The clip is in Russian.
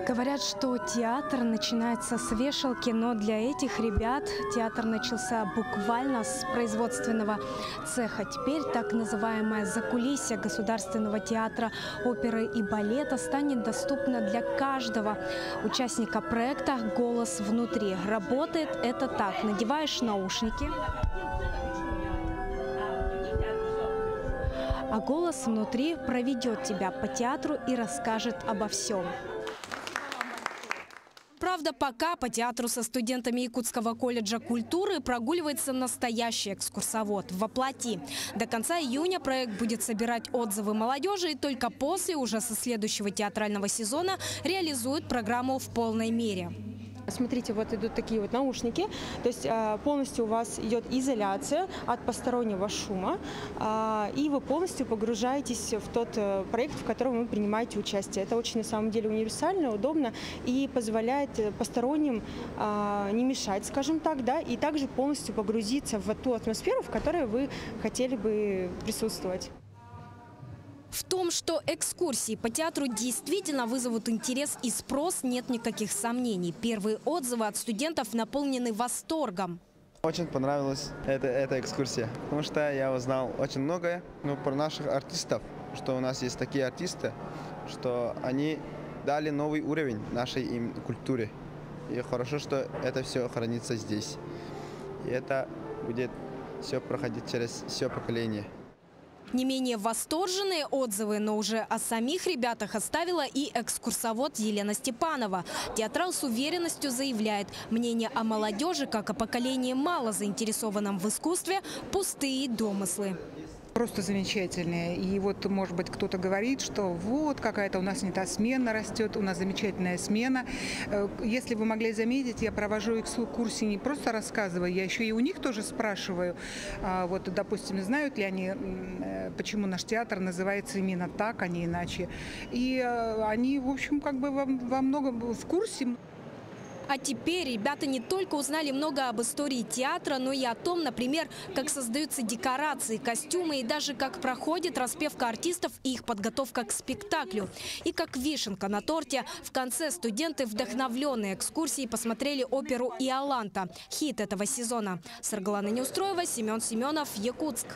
Говорят, что театр начинается с вешалки, но для этих ребят театр начался буквально с производственного цеха. Теперь так называемое закулисье Государственного театра оперы и балета станет доступно для каждого участника проекта «Голос внутри». Работает это так: надеваешь наушники, а голос внутри проведет тебя по театру и расскажет обо всем. Правда, пока по театру со студентами Якутского колледжа культуры прогуливается настоящий экскурсовод воплоти. До конца июня проект будет собирать отзывы молодежи и только после, уже со следующего театрального сезона, реализует программу в полной мере. Смотрите, вот идут такие вот наушники, то есть полностью у вас идет изоляция от постороннего шума, и вы полностью погружаетесь в тот проект, в котором вы принимаете участие. Это очень на самом деле универсально, удобно и позволяет посторонним не мешать, скажем так, да, и также полностью погрузиться в ту атмосферу, в которой вы хотели бы присутствовать. В том, что экскурсии по театру действительно вызовут интерес и спрос, нет никаких сомнений. Первые отзывы от студентов наполнены восторгом. Очень понравилась эта экскурсия, потому что я узнал очень многое про наших артистов, что у нас есть такие артисты, что они дали новый уровень нашей культуре. И хорошо, что это все хранится здесь. И это будет все проходить через все поколение. Не менее восторженные отзывы, но уже о самих ребятах оставила и экскурсовод Елена Степанова. Театрал с уверенностью заявляет: мнение о молодежи, как о поколении мало заинтересованном в искусстве, пустые домыслы. Просто замечательные. И вот, может быть, кто-то говорит, что вот какая-то у нас не та смена растет, у нас замечательная смена. Если вы могли заметить, я провожу экскурсии, не просто рассказываю, я еще и у них тоже спрашиваю. Вот, допустим, знают ли они, почему наш театр называется именно так, а не иначе. И они, в общем, как бы во многом в курсе. А теперь ребята не только узнали много об истории театра, но и о том, например, как создаются декорации, костюмы и даже как проходит распевка артистов и их подготовка к спектаклю. И как вишенка на торте, в конце студенты, вдохновленные экскурсией, посмотрели оперу «Иоланта» – хит этого сезона. Саргалана Неустроева, Семен Семенов, Якутск.